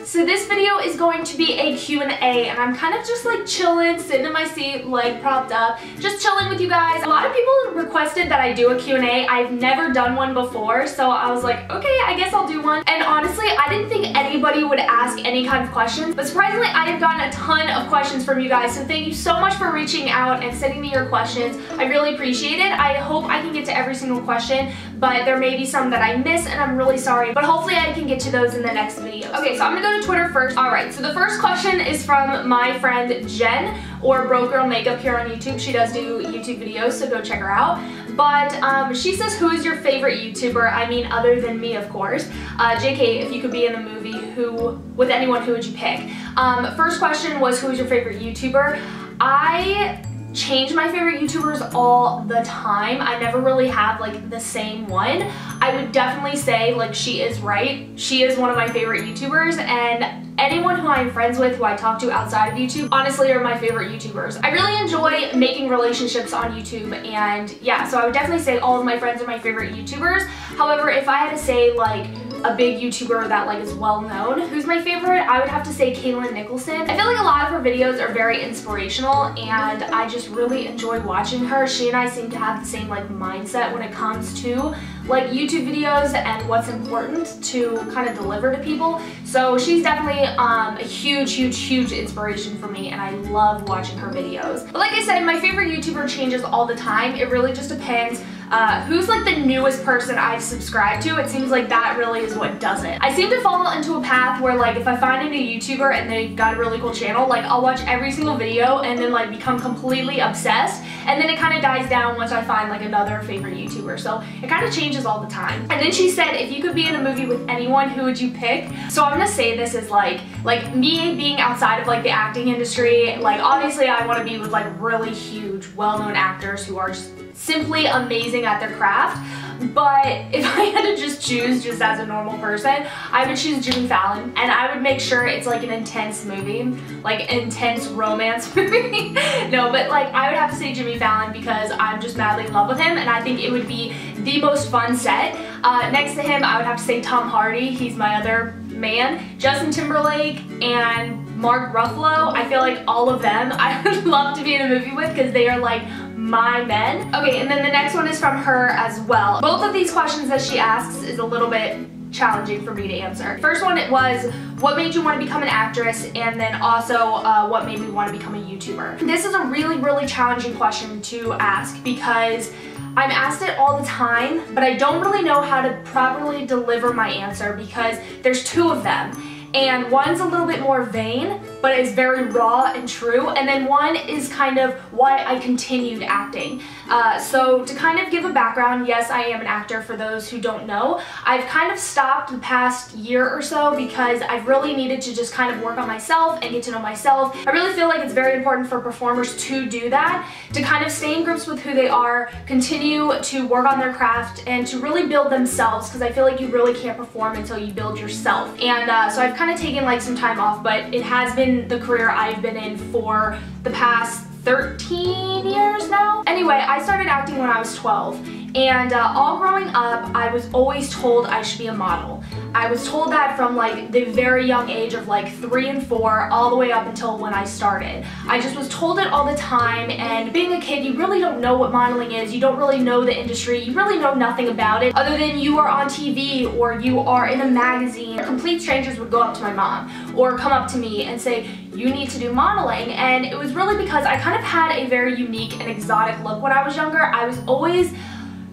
guys, so this video is going to be a Q&A, and I'm kind of just like chilling, sitting in my seat, leg propped up, just chilling with you guys. A lot of people requested that I do a Q&A. I've never done one before, so I was like, okay, I guess I'll do one. And honestly, I didn't think anybody would ask any kind of questions, but surprisingly, I have gotten a ton of questions from you guys, so thank you so much for reaching out and sending me your questions. I really appreciate it. I hope I can get to every single question, but there may be some that I miss, and I'm really sorry, but hopefully I can get to those in the next video. Okay, so I'm gonna go to Twitter first. Alright, so the first question is from my friend Jen, or Broke Girl Makeup here on YouTube. She does do YouTube videos, so go check her out. But she says, who is your favorite YouTuber? I mean, other than me, of course. JK, if you could be in the movie, with anyone, who would you pick? First question was, who is your favorite YouTuber? I change my favorite YouTubers all the time. I never really have like the same one. I would definitely say, like, she is right. She is one of my favorite YouTubers, and anyone who I'm friends with, who I talk to outside of YouTube, honestly are my favorite YouTubers. I really enjoy making relationships on YouTube, and yeah, so I would definitely say all of my friends are my favorite YouTubers. However, if I had to say like a big YouTuber that like is well known, who's my favorite, I would have to say Kaylin Nicholson. I feel like a lot of her videos are very inspirational, and I just really enjoy watching her. She and I seem to have the same like mindset when it comes to like YouTube videos and what's important to kind of deliver to people. So she's definitely a huge inspiration for me, and I love watching her videos. But like I said, my favorite YouTuber changes all the time. It really just depends who's like the newest person I've subscribed to. It seems like that really is what does it. I seem to fall into a path where like if I find a new YouTuber and they've got a really cool channel, like I'll watch every single video and then like become completely obsessed, and then it kind of dies down once I find like another favorite YouTuber. So it kind of changes all the time. And then she said, if you could be in a movie with anyone, who would you pick? So I'm gonna say this is like me being outside of like the acting industry. Like obviously I want to be with like really huge, well-known actors who are just simply amazing at their craft. But if I had to just choose just as a normal person, I would choose Jimmy Fallon, and I would make sure it's like an intense movie, like intense romance movie. No, but like I would have to say Jimmy Fallon because I'm just madly in love with him, and I think it would be the most fun set. Next to him, I would have to say Tom Hardy. He's my other man. Justin Timberlake and Mark Ruffalo. I feel like all of them I would love to be in a movie with because they are like my men. Okay, and then the next one is from her as well. Both of these questions that she asks is a little bit challenging for me to answer. First one, it was, what made you want to become an actress? And then also, what made me want to become a YouTuber? This is a really challenging question to ask because I'm asked it all the time, but I don't really know how to properly deliver my answer because there's two of them. And one's a little bit more vain, but is very raw and true. And then one is kind of why I continued acting. So to kind of give a background, yes, I am an actor for those who don't know. I've kind of stopped the past year or so because I've really needed to just kind of work on myself and get to know myself. I really feel like it's very important for performers to do that, to kind of stay in grips with who they are, continue to work on their craft, and to really build themselves, because I feel like you really can't perform until you build yourself. And so I've kind of taken like some time off, but it has been the career I've been in for the past 13 years now. Anyway, I started acting when I was 12, and all growing up, I was always told I should be a model. I was told that from like the very young age of like 3 and 4 all the way up until when I started. I just was told it all the time, and being a kid, you really don't know what modeling is. You don't really know the industry. You really know nothing about it other than you are on TV or you are in a magazine. Complete strangers would go up to my mom or come up to me and say, you need to do modeling. And it was really because I kind of had a very unique and exotic look when I was younger. I was always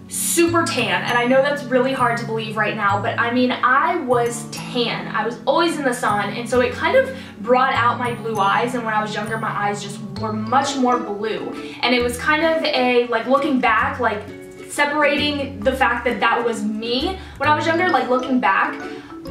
super tan, and I know that's really hard to believe right now, but I mean, I was tan. I was always in the sun, and so it kind of brought out my blue eyes, and when I was younger, my eyes just were much more blue. And it was kind of a, like, looking back, like separating the fact that that was me when I was younger, like looking back,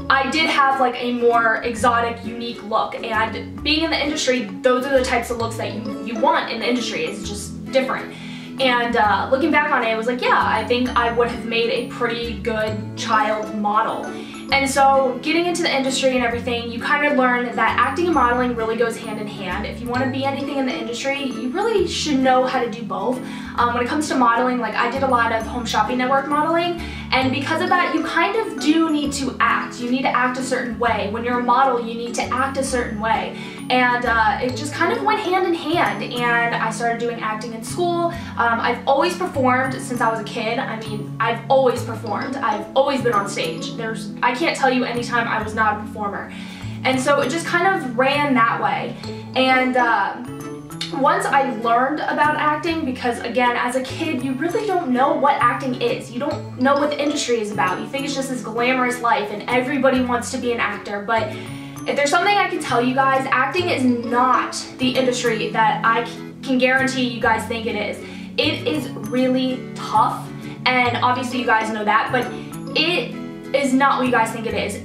I did have like a more exotic, unique look, and being in the industry, those are the types of looks that you want in the industry. It's just different. And looking back on it, I was like, yeah, I think I would have made a pretty good child model. And so getting into the industry and everything, you kind of learn that acting and modeling really goes hand in hand. If you want to be anything in the industry, you really should know how to do both. When it comes to modeling, like I did a lot of Home Shopping Network modeling, And because of that, you kind of do need to act. You need to act a certain way. When you're a model, you need to act a certain way. And it just kind of went hand in hand, and I started doing acting in school. I've always performed since I was a kid. I mean, I've always performed. I've always been on stage. I can't tell you any time I was not a performer. And so it just kind of ran that way. And once I learned about acting, because again, as a kid, you really don't know what acting is. You don't know what the industry is about. You think it's just this glamorous life and everybody wants to be an actor, but if there's something I can tell you guys, acting is not the industry that I can guarantee you guys think it is. It is really tough, and obviously you guys know that, but it is not what you guys think it is.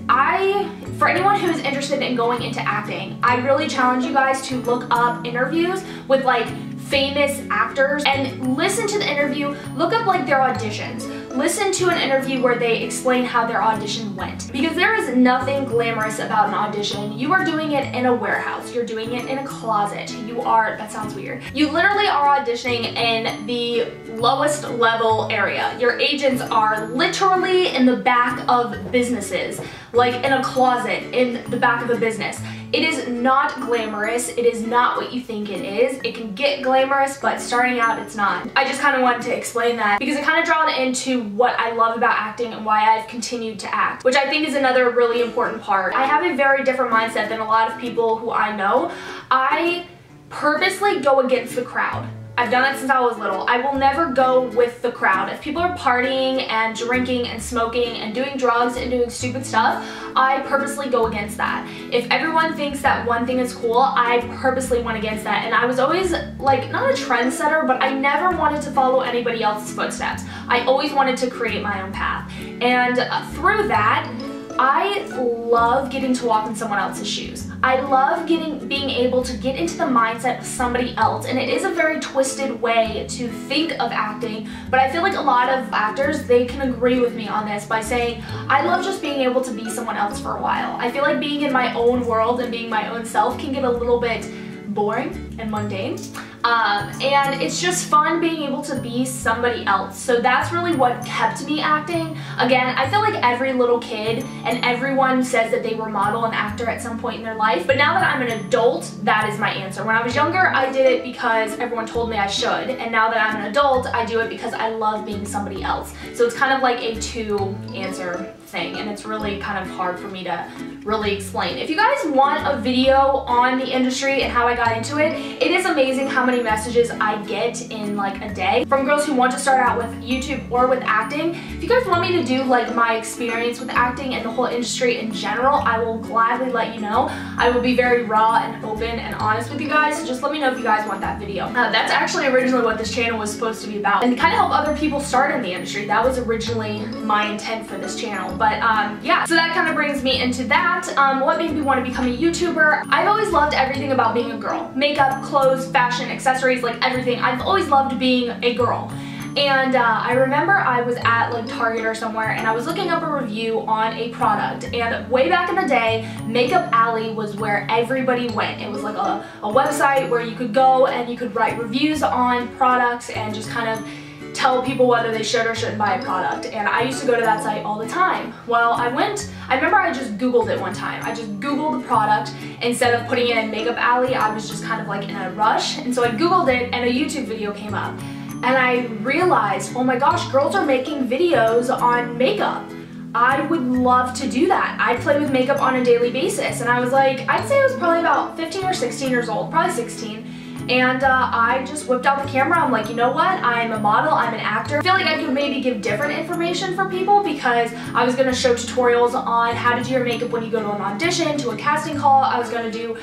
For anyone who is interested in going into acting, I really challenge you guys to look up interviews with like famous actors and listen to the interview, look up like their auditions. Listen to an interview where they explain how their audition went. Because there is nothing glamorous about an audition. You are doing it in a warehouse. You're doing it in a closet. That sounds weird. You literally are auditioning in the lowest level area. Your agents are literally in the back of businesses, like in a closet in the back of a business. It is not glamorous. It is not what you think it is. It can get glamorous, but starting out, it's not. I just kind of wanted to explain that because it kind of drawn into what I love about acting and why I've continued to act, which I think is another really important part. I have a very different mindset than a lot of people who I know. I purposely go against the crowd. I've done it since I was little. I will never go with the crowd. If people are partying and drinking and smoking and doing drugs and doing stupid stuff, I purposely go against that. If everyone thinks that one thing is cool, I purposely went against that. And I was always like, not a trendsetter, but I never wanted to follow anybody else's footsteps. I always wanted to create my own path. And through that, I love getting to walk in someone else's shoes. I love being able to get into the mindset of somebody else, and it is a very twisted way to think of acting, but I feel like a lot of actors, they can agree with me on this by saying, I love just being able to be someone else for a while. I feel like being in my own world and being my own self can get a little bit boring and mundane. And it's just fun being able to be somebody else. So that's really what kept me acting. Again, I feel like every little kid and everyone says that they were a model and actor at some point in their life. But now that I'm an adult, that is my answer. When I was younger, I did it because everyone told me I should. And now that I'm an adult, I do it because I love being somebody else. So it's kind of like a two-answer thing, and it's really kind of hard for me to really explain. If you guys want a video on the industry and how I got into it, it is amazing how many messages I get in like a day from girls who want to start out with YouTube or with acting. If you guys want me to do like my experience with acting and the whole industry in general, I will gladly let you know. I will be very raw and open and honest with you guys, so just let me know if you guys want that video. That's actually originally what this channel was supposed to be about, and kind of help other people start in the industry. That was originally my intent for this channel. But yeah, so that kind of brings me into that. What made me want to become a YouTuber? I've always loved everything about being a girl. Makeup, clothes, fashion, accessories, like everything. I've always loved being a girl. And I remember I was at like Target or somewhere and I was looking up a review on a product, and way back in the day, Makeup Alley was where everybody went. It was like a website where you could go and you could write reviews on products and just kind of tell people whether they should or shouldn't buy a product, and I used to go to that site all the time. Well, I remember I just Googled it one time. I just Googled the product. Instead of putting it in Makeup Alley, I was just kind of like in a rush, and so I Googled it and a YouTube video came up. And I realized, oh my gosh, girls are making videos on makeup. I would love to do that. I play with makeup on a daily basis, and I was like, I'd say I was probably about 15 or 16 years old, probably 16. And I just whipped out the camera. I'm like, you know what? I'm a model, I'm an actor. I feel like I could maybe give different information for people because I was gonna show tutorials on how to do your makeup when you go to an audition, to a casting call. I was gonna do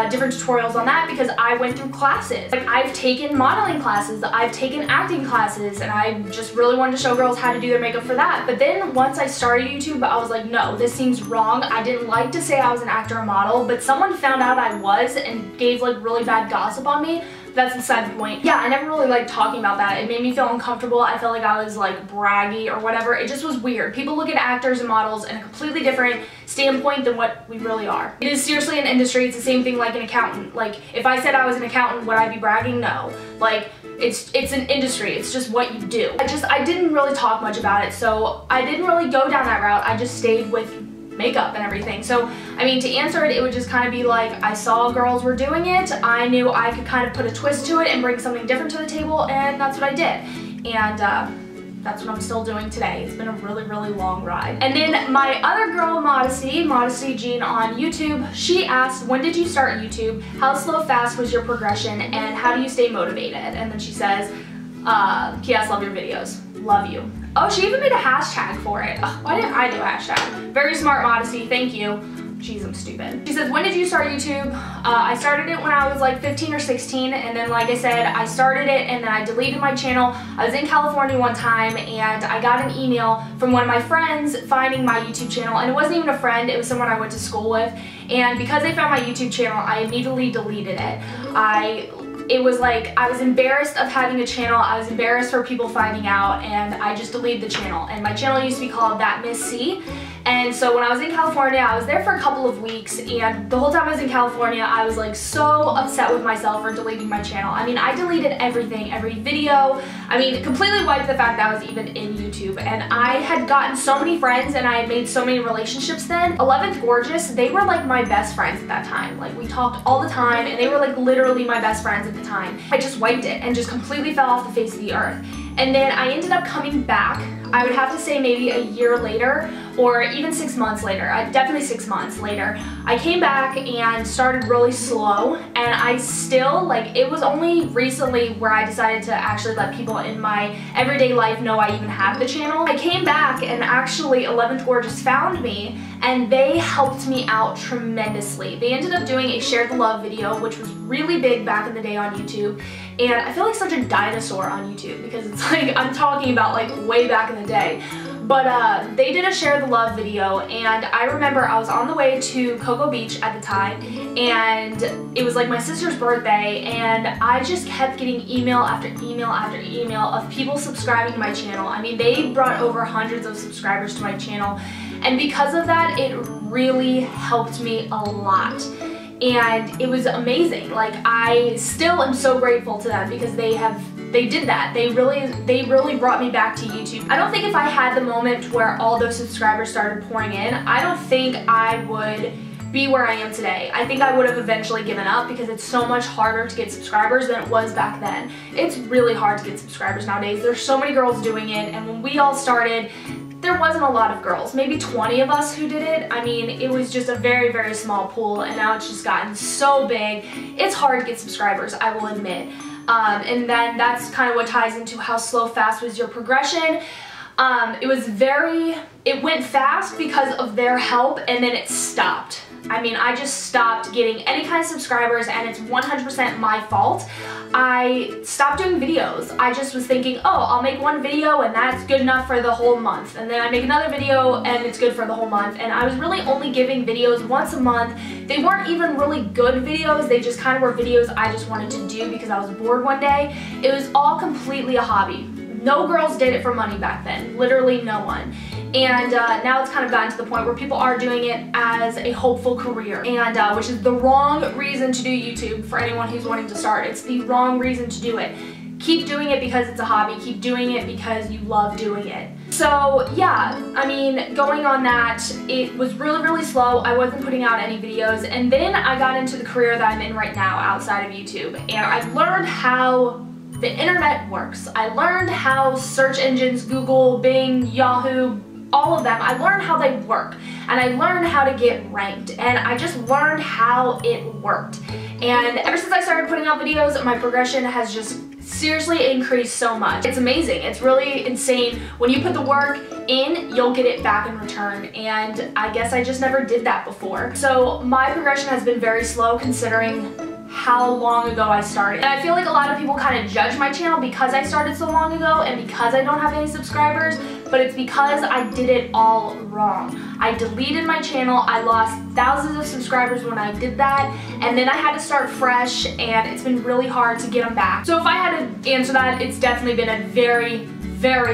different tutorials on that because I went through classes. Like, I've taken modeling classes, I've taken acting classes, and I just really wanted to show girls how to do their makeup for that. But then once I started YouTube, I was like, no, this seems wrong. I didn't like to say I was an actor or model, but someone found out I was and gave like really bad gossip on me. me. That's beside the point. Yeah, I never really liked talking about that. It made me feel uncomfortable. I felt like I was like braggy or whatever. It just was weird. People look at actors and models in a completely different standpoint than what we really are. It is seriously an industry. It's the same thing like an accountant. Like, if I said I was an accountant, would I be bragging? No. Like, it's an industry. It's just what you do. I didn't really talk much about it, so I didn't really go down that route. I just stayed with makeup and everything. So, I mean, to answer it, it would just kind of be like, I saw girls were doing it, I knew I could kind of put a twist to it and bring something different to the table, and that's what I did. And that's what I'm still doing today. It's been a really, really long ride. And then my other girl, Modesty Jean on YouTube, she asked, when did you start YouTube? How slow, fast was your progression? And how do you stay motivated? And then she says, P.S. love your videos. Love you. Oh, she even made a hashtag for it. Ugh, why didn't I do a hashtag? Very smart, Modesty. Thank you. Jeez, I'm stupid. She says, when did you start YouTube? I started it when I was like 15 or 16, and then like I said, I started it and then I deleted my channel. I was in California one time and I got an email from one of my friends finding my YouTube channel, and it wasn't even a friend, it was someone I went to school with, and because they found my YouTube channel, I immediately deleted it. It was like, I was embarrassed of having a channel, I was embarrassed for people finding out, and I just deleted the channel. And my channel used to be called That Miss C. And so when I was in California, I was there for a couple of weeks, and the whole time I was in California, I was like so upset with myself for deleting my channel. I mean, I deleted everything, every video. I mean, completely wiped the fact that I was even in YouTube. And I had gotten so many friends and I had made so many relationships then. 11th Gorgeous, they were like my best friends at that time. Like, we talked all the time and they were like literally my best friends at the time. I just wiped it and just completely fell off the face of the earth. And then I ended up coming back, I would have to say maybe a year later, or even 6 months later, definitely 6 months later. I came back and started really slow, and I still, like, it was only recently where I decided to actually let people in my everyday life know I even have the channel. I came back and actually 11th Gorgeous found me, and they helped me out tremendously. They ended up doing a Share the Love video, which was really big back in the day on YouTube, and I feel like such a dinosaur on YouTube because it's like, I'm talking about like way back in the day. But they did a Share the Love video, and I remember I was on the way to Cocoa Beach at the time, and it was like my sister's birthday, and I just kept getting email after email after email of people subscribing to my channel. I mean, they brought over hundreds of subscribers to my channel, and because of that, it really helped me a lot. And it was amazing. Like, I still am so grateful to them because they did that. They really brought me back to YouTube. I don't think if I had the moment where all those subscribers started pouring in, I don't think I would be where I am today. I think I would have eventually given up because it's so much harder to get subscribers than it was back then. It's really hard to get subscribers nowadays. There's so many girls doing it, and when we all started, there wasn't a lot of girls, maybe 20 of us who did it. I mean, it was just a very, very small pool, and now it's just gotten so big. It's hard to get subscribers, I will admit. And then that's kind of what ties into how slow, fast was your progression. It went fast because of their help, and then it stopped. I mean, I just stopped getting any kind of subscribers, and it's 100% my fault. I stopped doing videos. I just was thinking, oh, I'll make one video and that's good enough for the whole month. And then I make another video and it's good for the whole month. And I was really only giving videos once a month. They weren't even really good videos. They just kind of were videos I just wanted to do because I was bored one day. It was all completely a hobby. No girls did it for money back then. Literally no one. And now it's kind of gotten to the point where people are doing it as a hopeful career, and which is the wrong reason to do YouTube for anyone who's wanting to start. It's the wrong reason to do it. Keep doing it because it's a hobby. Keep doing it because you love doing it. So yeah, I mean, going on that, it was really, really slow. I wasn't putting out any videos, and then I got into the career that I'm in right now outside of YouTube, and I learned how the internet works. I learned how search engines, Google, Bing, Yahoo, all of them, I learned how they work, and I learned how to get ranked, and I just learned how it worked. And ever since I started putting out videos, my progression has just seriously increased so much. It's amazing. It's really insane. When you put the work in, you'll get it back in return, and I guess I just never did that before. So my progression has been very slow considering how long ago I started. And I feel like a lot of people kind of judge my channel because I started so long ago and because I don't have any subscribers, but it's because I did it all wrong. I deleted my channel, I lost thousands of subscribers when I did that, and then I had to start fresh, and it's been really hard to get them back. So if I had to answer that, it's definitely been a very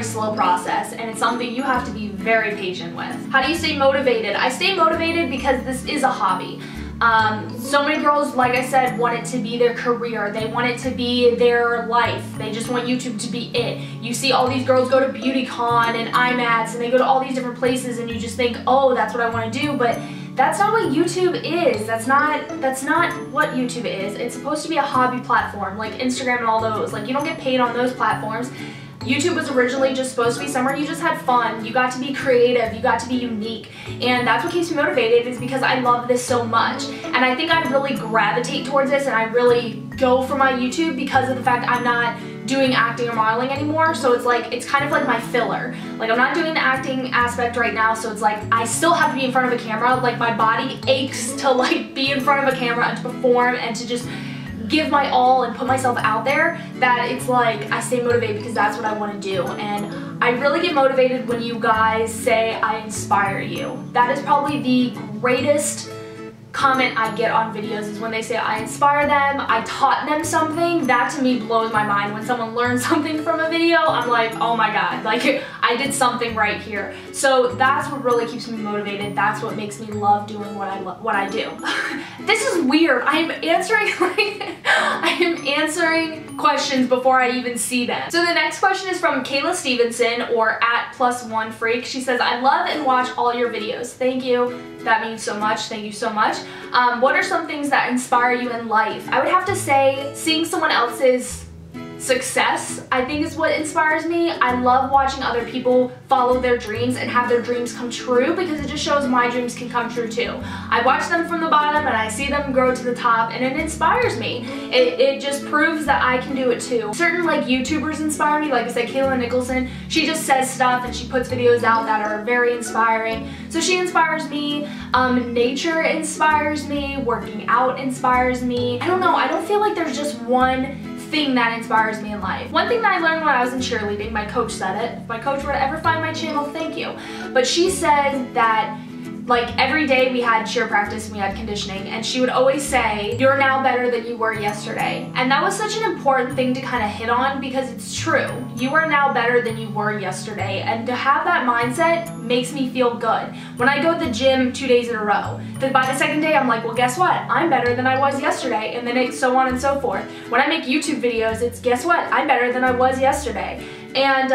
slow process, and it's something you have to be very patient with. How do you stay motivated? I stay motivated because this is a hobby. So many girls, like I said, want it to be their career. They want it to be their life. They just want YouTube to be it. You see all these girls go to BeautyCon and IMATs, and they go to all these different places, and you just think, oh, that's what I want to do, but that's not what YouTube is. That's not what YouTube is. It's supposed to be a hobby platform, like Instagram and all those. Like, you don't get paid on those platforms. YouTube was originally just supposed to be somewhere you just had fun, you got to be creative, you got to be unique, and that's what keeps me motivated, is because I love this so much. And I think I really gravitate towards this, and I really go for my YouTube because of the fact I'm not doing acting or modeling anymore, so it's kind of like my filler. Like, I'm not doing the acting aspect right now, so it's like I still have to be in front of a camera. Like, my body aches to like be in front of a camera and to perform and to just give my all and put myself out there, that it's like I stay motivated because that's what I want to do. And I really get motivated when you guys say I inspire you. That is probably the greatest comment I get on videos, is when they say I inspire them, I taught them something. That to me blows my mind. When someone learns something from a video, I'm like, oh my god, like I did something right here. So that's what really keeps me motivated. That's what makes me love doing what I do. This is weird. I'm answering questions before I even see them. So the next question is from Kayla Stevenson, or @+1freak. She says, I love and watch all your videos. Thank you. That means so much. Thank you so much. What are some things that inspire you in life? I would have to say seeing someone else's success, I think, is what inspires me. I love watching other people follow their dreams and have their dreams come true, because it just shows my dreams can come true too. I watch them from the bottom and I see them grow to the top, and it inspires me. It just proves that I can do it too. Certain like YouTubers inspire me. Like I said, Kayla Nicholson, she just says stuff and she puts videos out that are very inspiring. So she inspires me. Nature inspires me. Working out inspires me. I don't know, I don't feel like there's just one thing that inspires me in life. One thing that I learned when I was in cheerleading, my coach said it. If my coach were to ever find my channel, thank you. But she said that, like, every day we had cheer practice and we had conditioning, and she would always say, you're now better than you were yesterday. And that was such an important thing to kind of hit on, because it's true. You are now better than you were yesterday, and to have that mindset makes me feel good. When I go to the gym 2 days in a row, by the second day I'm like, well, guess what? I'm better than I was yesterday, and then it's so on and so forth. When I make YouTube videos, it's guess what? I'm better than I was yesterday. And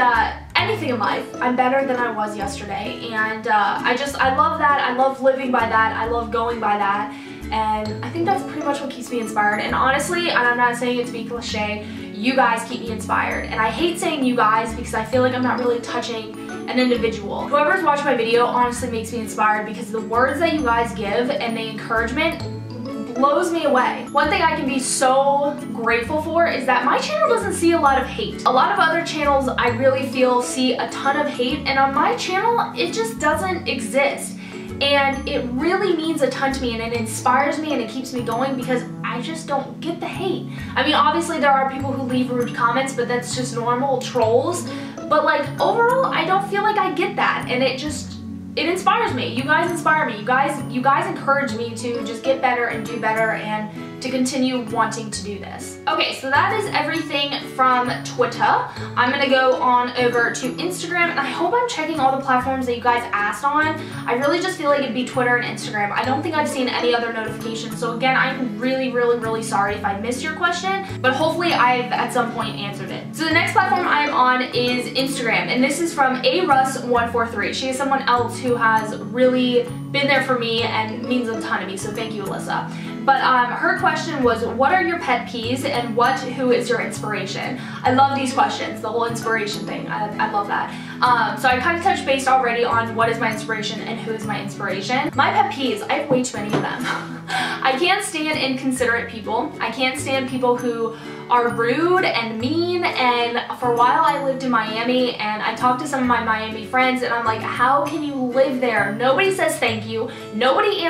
anything in life, I'm better than I was yesterday, and I love that. I love living by that. I love going by that, and I think that's pretty much what keeps me inspired. And honestly, and I'm not saying it to be cliche, you guys keep me inspired. And I hate saying you guys because I feel like I'm not really touching an individual. Whoever's watched my video honestly makes me inspired, because the words that you guys give and the encouragement blows me away. One thing I can be so grateful for is that my channel doesn't see a lot of hate. A lot of other channels I really feel see a ton of hate, and on my channel it just doesn't exist. And it really means a ton to me, and it inspires me and it keeps me going, because I just don't get the hate. I mean, obviously there are people who leave rude comments, but that's just normal trolls. But like, overall, I don't feel like I get that, and it inspires me. You guys inspire me. You guys encourage me to just get better and do better, and to continue wanting to do this. Okay, so that is everything from Twitter. I'm gonna go on over to Instagram, and I hope I'm checking all the platforms that you guys asked on. I really just feel like it'd be Twitter and Instagram. I don't think I've seen any other notifications, so again, I'm really sorry if I missed your question, but hopefully I've at some point answered it. So the next platform I'm on is Instagram, and this is from aruss143. She is someone else who has really been there for me and means a ton to me, so thank you, Alyssa. But her question was, what are your pet peeves, and who is your inspiration? I love these questions, the whole inspiration thing. I love that. So I kind of touched base already on what is my inspiration and who is my inspiration. My pet peeves, I have way too many of them. I can't stand inconsiderate people. I can't stand people who are rude and mean, and for a while I lived in Miami, and I talked to some of my Miami friends, and I'm like, how can you live there? Nobody says thank you, nobody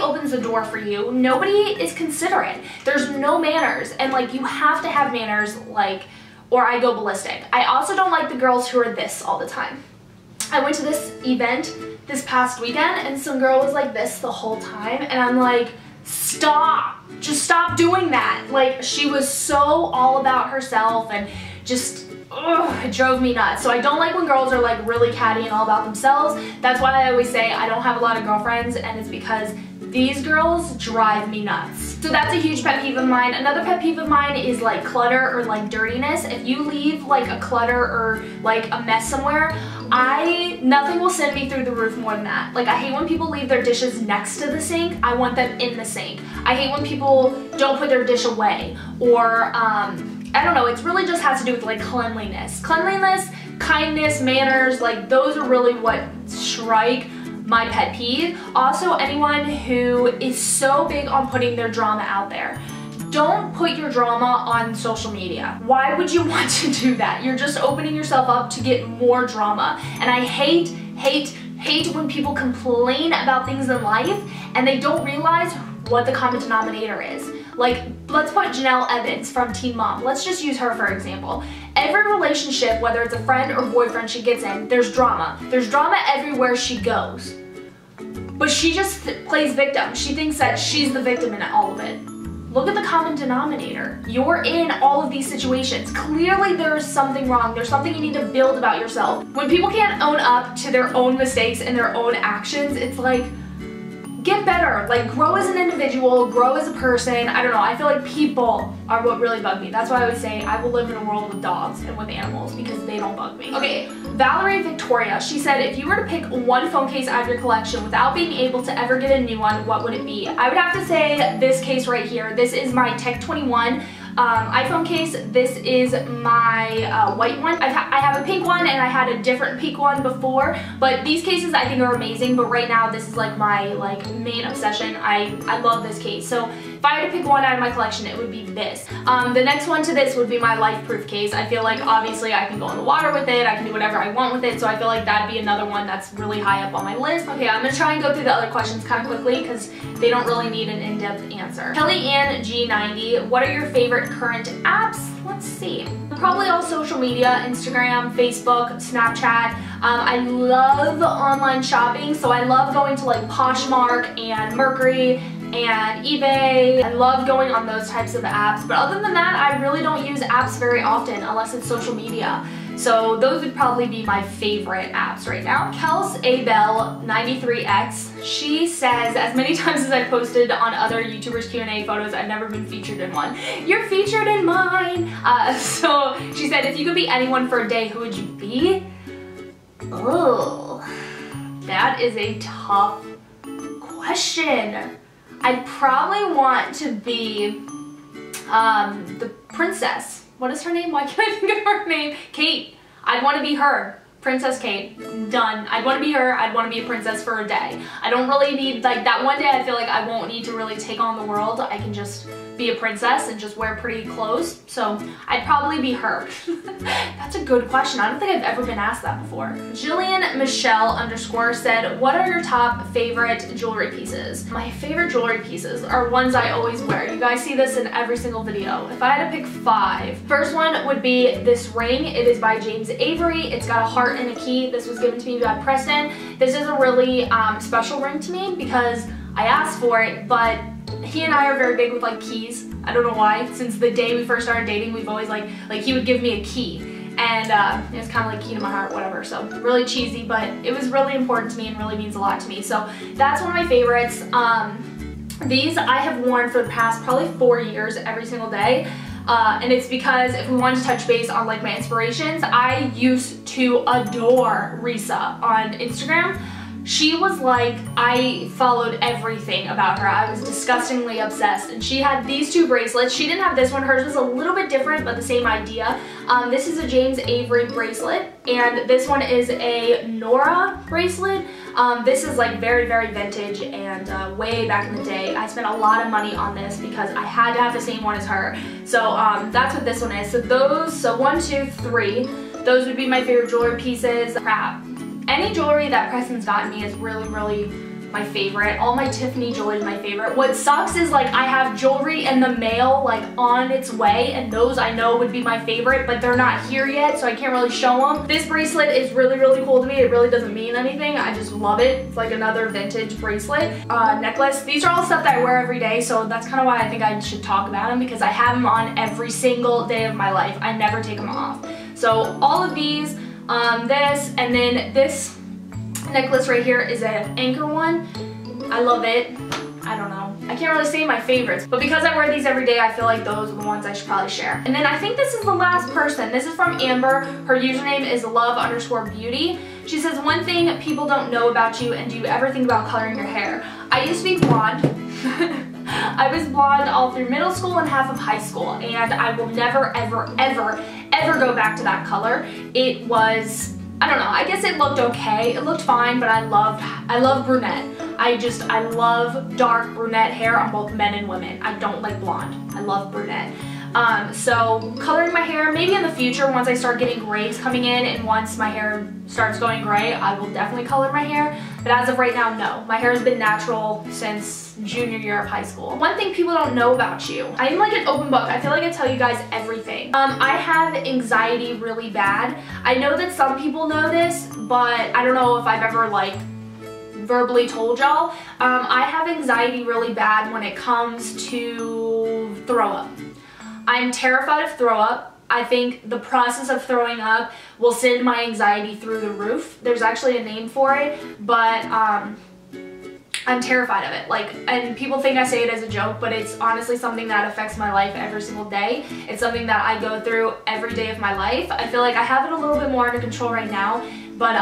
opens the door for you, nobody is considerate, there's no manners, and like, you have to have manners, like, or I go ballistic. I also don't like the girls who are this all the time. I went to this event this past weekend and some girl was like this the whole time, and I'm like, stop, just stop doing that. Like, she was so all about herself and just, ugh, it drove me nuts. So I don't like when girls are like really catty and all about themselves. That's why I always say I don't have a lot of girlfriends, and it's because these girls drive me nuts. So that's a huge pet peeve of mine. Another pet peeve of mine is like clutter or like dirtiness. If you leave like a clutter or like a mess somewhere, nothing will send me through the roof more than that. Like, I hate when people leave their dishes next to the sink. I want them in the sink. I hate when people don't put their dish away, or I don't know, it really just has to do with like cleanliness. Cleanliness, kindness, manners, like those are really what strike my pet peeve. Also, anyone who is so big on putting their drama out there. Don't put your drama on social media. Why would you want to do that? You're just opening yourself up to get more drama. And I hate when people complain about things in life and they don't realize what the common denominator is. Like, let's put Janelle Evans from Teen Mom. Let's just use her for example. Every relationship, whether it's a friend or boyfriend she gets in, there's drama. There's drama everywhere she goes. But she just plays victim. She thinks that she's the victim in all of it. Look at the common denominator. You're in all of these situations. Clearly there is something wrong. There's something you need to build about yourself. When people can't own up to their own mistakes and their own actions, it's like, get better. Like, grow as an individual, grow as a person. I don't know, I feel like people are what really bug me. That's why I always say I will live in a world with dogs and with animals because they don't bug me. Okay, Valerie Victoria, she said, if you were to pick one phone case out of your collection without being able to ever get a new one, what would it be? I would have to say this case right here. This is my Tech 21 iPhone case. This is my white one. I have a pink one and I had a different pink one before, but these cases I think are amazing, but right now this is like my main obsession. I love this case. So if I had to pick one out of my collection, it would be this. The next one to this would be my Lifeproof case. I feel like obviously I can go in the water with it, I can do whatever I want with it, so I feel like that'd be another one that's really high up on my list. Okay, I'm gonna try and go through the other questions kind of quickly because they don't really need an in-depth answer. Kelly Ann G90, what are your favorite current apps? Let's see. Probably all social media, Instagram, Facebook, Snapchat. I love online shopping, so I love going to like Poshmark and Mercury and eBay. I love going on those types of apps, but other than that, I really don't use apps very often unless it's social media. So those would probably be my favorite apps right now. Kels Abel 93X, she says, as many times as I've posted on other YouTubers Q&A photos, I've never been featured in one. You're featured in mine! So she said, if you could be anyone for a day, who would you be? Oh, that is a tough question. I'd probably want to be the princess. What is her name? Why can't I think of her name? Kate. I'd want to be her. Princess Kate. Done. I'd want to be her. I'd want to be a princess for a day. I don't really need, like, that one day I feel like I won't need to really take on the world. I can just be a princess and just wear pretty clothes. So I'd probably be her. That's a good question. I don't think I've ever been asked that before. Jillian Michelle _ said, what are your top favorite jewelry pieces? My favorite jewelry pieces are ones I always wear. You guys see this in every single video. If I had to pick 5, first one would be this ring. It is by James Avery. It's got a heart and a key. This was given to me by Preston. This is a really special ring to me because I asked for it, but he and I are very big with like keys. I don't know why. Since the day we first started dating, we've always like he would give me a key, and it was kind of like key to my heart, whatever. So really cheesy, but it was really important to me and really means a lot to me. So that's one of my favorites. These I have worn for the past probably 4 years every single day. And it's because if we wanted to touch base on like my inspirations, I used to adore Risa on Instagram. She was like, I followed everything about her. I was disgustingly obsessed, and she had these 2 bracelets. She didn't have this one. Hers was a little bit different, but the same idea. This is a James Avery bracelet, and this one is a Nora bracelet. This is like very, very vintage and way back in the day. I spent a lot of money on this because I had to have the same one as her. So that's what this one is. So 1, 2, 3. Those would be my favorite jewelry pieces. Crap. Any jewelry that Preston's gotten me is really, really my favorite. All my Tiffany jewelry is my favorite. What sucks is like I have jewelry in the mail like on its way, and those I know would be my favorite, but they're not here yet, so I can't really show them. This bracelet is really, really cool to me. It really doesn't mean anything. I just love it. It's like another vintage bracelet. Necklace. These are all stuff that I wear every day, so that's kind of why I think I should talk about them, because I have them on every single day of my life. I never take them off. So all of these, this, and then this necklace right here is an anchor one. I love it. I don't know. I can't really say my favorites, but because I wear these every day, I feel like those are the ones I should probably share. And then I think this is the last person. This is from Amber. Her username is love_beauty. She says, one thing people don't know about you, and do you ever think about coloring your hair? I used to be blonde. I was blonde all through middle school and half of high school, and I will never, ever, ever, ever go back to that color. It was, I don't know, I guess it looked okay. It looked fine, but I love brunette. I love dark brunette hair on both men and women. I don't like blonde. I love brunette. So coloring my hair, maybe in the future once I start getting grays coming in and once my hair starts going gray, I will definitely color my hair. But as of right now, no. My hair has been natural since junior year of high school. One thing people don't know about you. I am like an open book. I feel like I tell you guys everything. I have anxiety really bad. I know that some people know this, but I don't know if I've ever like verbally told y'all. I have anxiety really bad when it comes to throw up. I'm terrified of throw up. I think the process of throwing up will send my anxiety through the roof. There's actually a name for it, but I'm terrified of it. Like, and people think I say it as a joke, but it's honestly something that affects my life every single day. It's something that I go through every day of my life. I feel like I have it a little bit more under control right now, but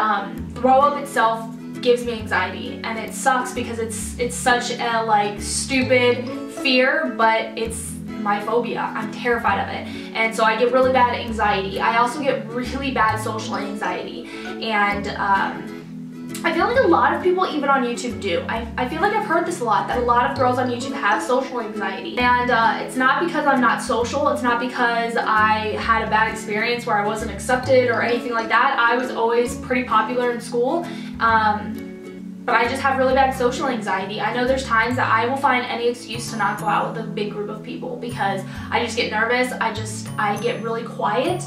throw up itself gives me anxiety, and it sucks because it's such a like stupid fear, but it's my phobia. I'm terrified of it, and so I get really bad anxiety. I also get really bad social anxiety, and I feel like a lot of people even on YouTube do. I feel like I've heard this a lot, that a lot of girls on YouTube have social anxiety, and it's not because I'm not social. It's not because I had a bad experience where I wasn't accepted or anything like that. I was always pretty popular in school, but I just have really bad social anxiety. I know there's times that I will find any excuse to not go out with a big group of people because I just get nervous. I get really quiet.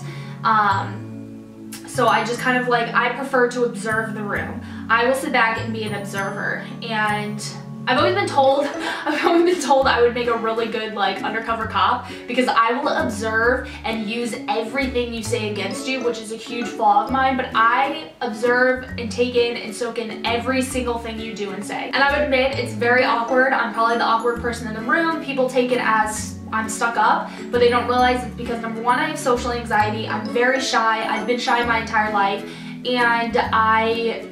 So I just kind of like, I prefer to observe the room. I will sit back and be an observer, and I've always been told I would make a really good like undercover cop, because I will observe and use everything you say against you, which is a huge flaw of mine, but I observe and take in and soak in every single thing you do and say. And I would admit it's very awkward. I'm probably the awkward person in the room. People take it as I'm stuck up, but they don't realize it's because number one, I have social anxiety. I'm very shy. I've been shy my entire life, and I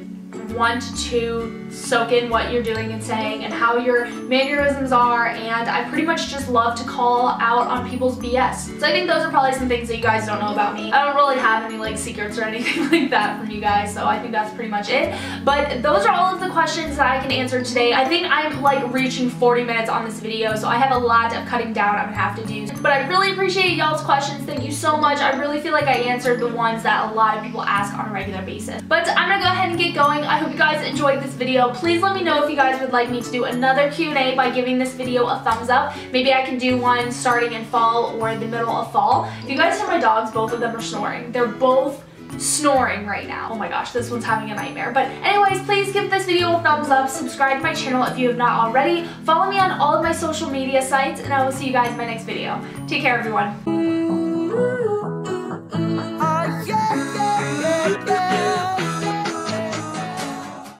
want to soak in what you're doing and saying and how your mannerisms are, and I pretty much just love to call out on people's BS. So I think those are probably some things that you guys don't know about me. I don't really have any like secrets or anything like that from you guys, so I think that's pretty much it. But those are all of the questions that I can answer today. I think I'm like reaching 40 minutes on this video, so I have a lot of cutting down I'm gonna have to do. But I really appreciate y'all's questions. Thank you so much. I really feel like I answered the ones that a lot of people ask on a regular basis. But I'm gonna go ahead and get going. I hope you guys enjoyed this video. Please let me know if you guys would like me to do another Q&A by giving this video a thumbs up. Maybe I can do one starting in fall or the middle of fall. If you guys hear my dogs, both of them are snoring. They're both snoring right now. Oh my gosh, this one's having a nightmare. But anyways, please give this video a thumbs up. Subscribe to my channel if you have not already. Follow me on all of my social media sites, and I will see you guys in my next video. Take care, everyone.